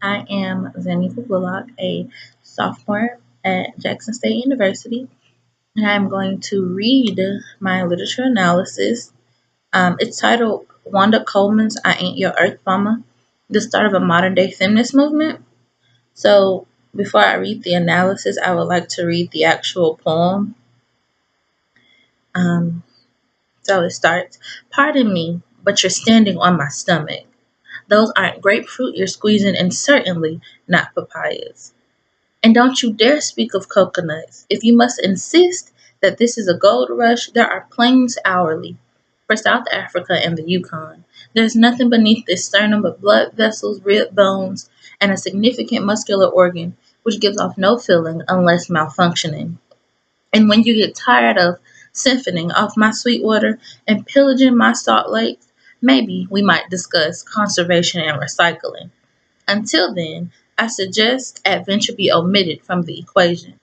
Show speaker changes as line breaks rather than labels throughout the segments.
I am Zanika Bullock, a sophomore at Jackson State University, and I'm going to read my literature analysis. It's titled Wanda Coleman's I Ain't Your Earth Mama, the start of a modern day feminist movement. So, before I read the analysis, I would like to read the actual poem. Um, so it starts Pardon me, but you're standing on my stomach. Those aren't grapefruit you're squeezing, and certainly not papayas. And don't you dare speak of coconuts. If you must insist that this is a gold rush, there are planes hourly for South Africa and the Yukon. There's nothing beneath this sternum but blood vessels, rib bones, and a significant muscular organ which gives off no feeling unless malfunctioning. And when you get tired of siphoning off my sweet water and pillaging my salt lakes, maybe we might discuss conservation and recycling. Until then, I suggest adventure be omitted from the equation.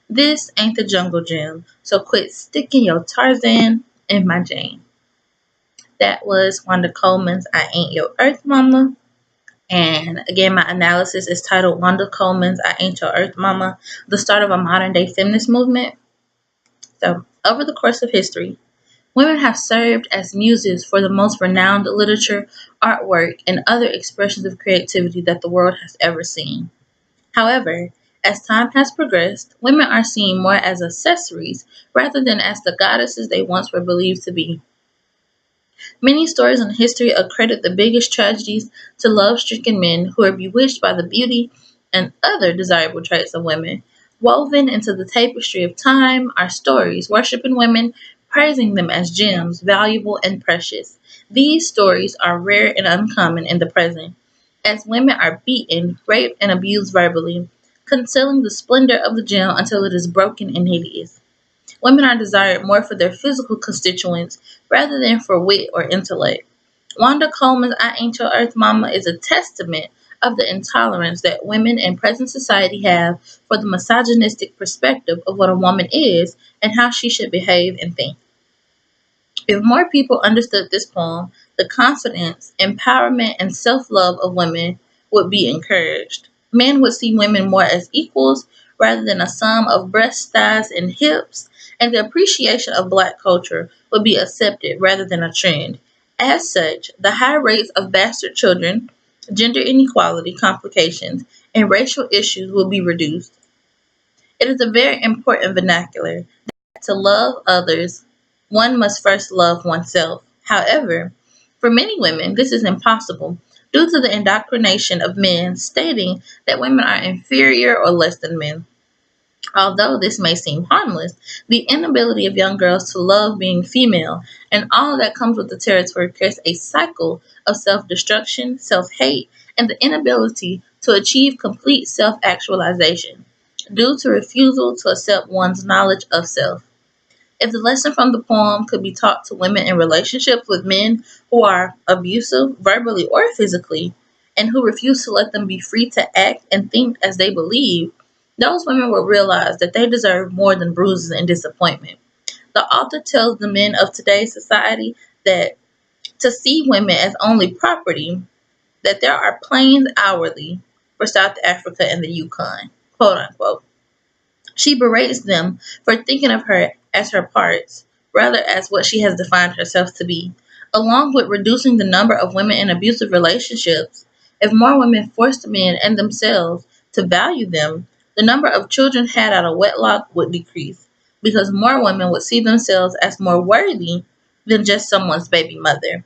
This ain't the jungle gym, so quit sticking your Tarzan in my Jane. That was Wanda Coleman's I Ain't Your Earth Mama. And again, my analysis is titled Wanda Coleman's I Ain't Your Earth Mama, the start of a modern day feminist movement. So, over the course of history, women have served as muses for the most renowned literature, artwork, and other expressions of creativity that the world has ever seen. However, as time has progressed, women are seen more as accessories rather than as the goddesses they once were believed to be. Many stories in history accredit the biggest tragedies to love stricken men who are bewitched by the beauty and other desirable traits of women. Woven into the tapestry of time are stories worshiping women, praising them as gems, valuable and precious. These stories are rare and uncommon in the present, as women are beaten, raped, and abused verbally, concealing the splendor of the gem until it is broken and hideous. Women are desired more for their physical constituents rather than for wit or intellect. Wanda Coleman's I Ain't Your Earth Mama is a testament of the intolerance that women in present society have for the misogynistic perspective of what a woman is and how she should behave and think. If more people understood this poem, the confidence, empowerment, and self love of women would be encouraged. Men would see women more as equals rather than a sum of breast, thighs, and hips, and the appreciation of black culture would be accepted rather than a trend. As such, the high rates of bastard children, gender inequality complications, and racial issues will be reduced. It is a very important vernacular that to love others, one must first love oneself. However, for many women, this is impossible due to the indoctrination of men stating that women are inferior or less than men. Although this may seem harmless, the inability of young girls to love being female and all that comes with the territory creates a cycle of self destruction, self hate, and the inability to achieve complete self actualization due to refusal to accept one's knowledge of self. If the lesson from the poem could be taught to women in relationships with men who are abusive, verbally or physically, and who refuse to let them be free to act and think as they believe, those women will realize that they deserve more than bruises and disappointment. The author tells the men of today's society that to see women as only property, that there are planes hourly for South Africa and the Yukon, quote unquote. She berates them for thinking of her as her parts, rather as what she has defined herself to be. Along with reducing the number of women in abusive relationships, if more women forced men and themselves to value them, the number of children had out of wedlock would decrease, because more women would see themselves as more worthy than just someone's baby mother.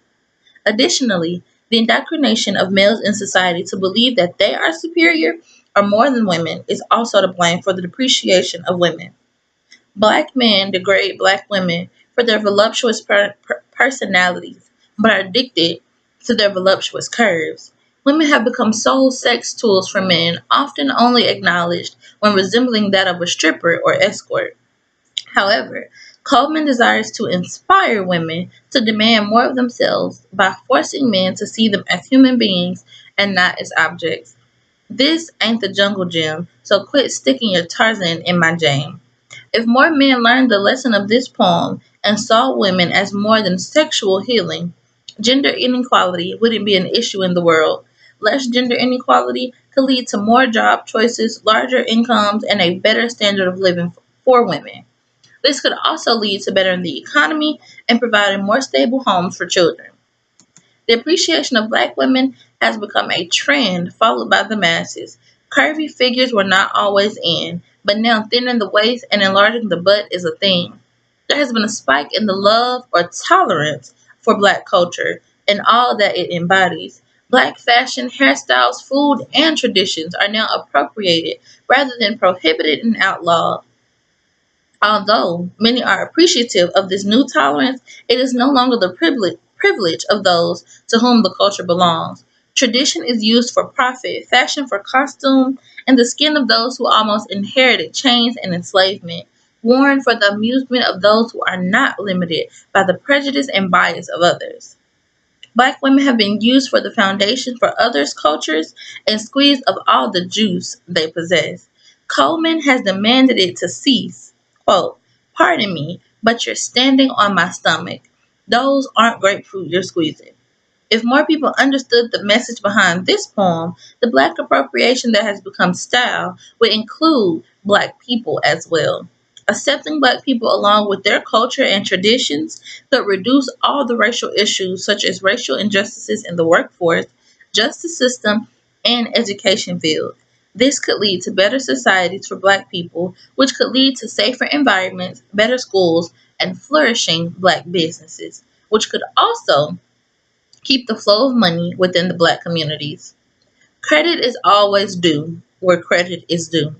Additionally, the indoctrination of males in society to believe that they are superior or more than women is also to blame for the depreciation of women. Black men degrade black women for their voluptuous personalities, but are addicted to their voluptuous curves. Women have become sole sex tools for men, often only acknowledged when resembling that of a stripper or escort. However, Coleman desires to inspire women to demand more of themselves by forcing men to see them as human beings and not as objects. This ain't the jungle gym, so quit sticking your Tarzan in my jam. If more men learned the lesson of this poem and saw women as more than sexual healing, gender inequality wouldn't be an issue in the world. less gender inequality could lead to more job choices, larger incomes, and a better standard of living for women. This could also lead to bettering the economy and providing more stable homes for children. The appreciation of black women has become a trend followed by the masses. Curvy figures were not always in, but now thinning the waist and enlarging the butt is a thing. There has been a spike in the love or tolerance for black culture and all that it embodies. Black fashion, hairstyles, food, and traditions are now appropriated rather than prohibited and outlawed. Although many are appreciative of this new tolerance, it is no longer the privilege of those to whom the culture belongs. Tradition is used for profit, fashion for costume, and the skin of those who almost inherited chains and enslavement, worn for the amusement of those who are not limited by the prejudice and bias of others. Black women have been used for the foundation for others' cultures and squeezed of all the juice they possess. Coleman has demanded it to cease. Quote, pardon me, but you're standing on my stomach. Those aren't grapefruit you're squeezing. If more people understood the message behind this poem, the black appropriation that has become style would include black people as well. Accepting black people along with their culture and traditions could reduce all the racial issues such as racial injustices in the workforce, justice system, and education field. This could lead to better societies for black people, which could lead to safer environments, better schools, and flourishing black businesses, which could also keep the flow of money within the black communities. Credit is always due where credit is due.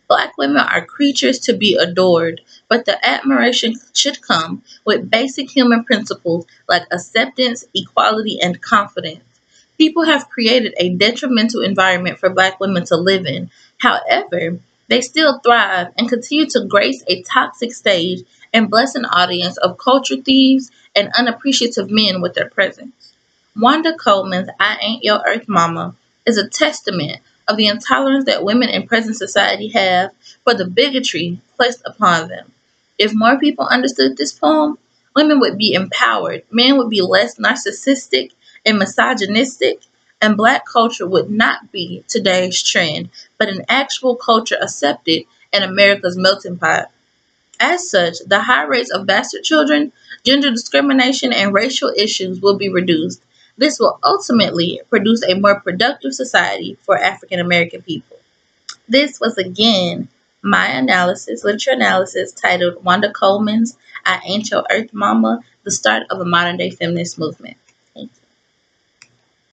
Black women are creatures to be adored, but the admiration should come with basic human principles like acceptance, equality, and confidence. People have created a detrimental environment for black women to live in. However, they still thrive and continue to grace a toxic stage and bless an audience of culture thieves and unappreciative men with their presence. Wanda Coleman's I Ain't Your Earth Mama is a testament of the intolerance that women in present society have for the bigotry placed upon them. If more people understood this poem, women would be empowered, men would be less narcissistic and misogynistic, and black culture would not be today's trend, but an actual culture accepted in America's melting pot. As such, the high rates of bastard children, gender discrimination, and racial issues will be reduced. This will ultimately produce a more productive society for African American people. This was again my analysis, literature analysis, titled Wanda Coleman's I Ain't Your Earth Mama, the start of a modern day feminist movement.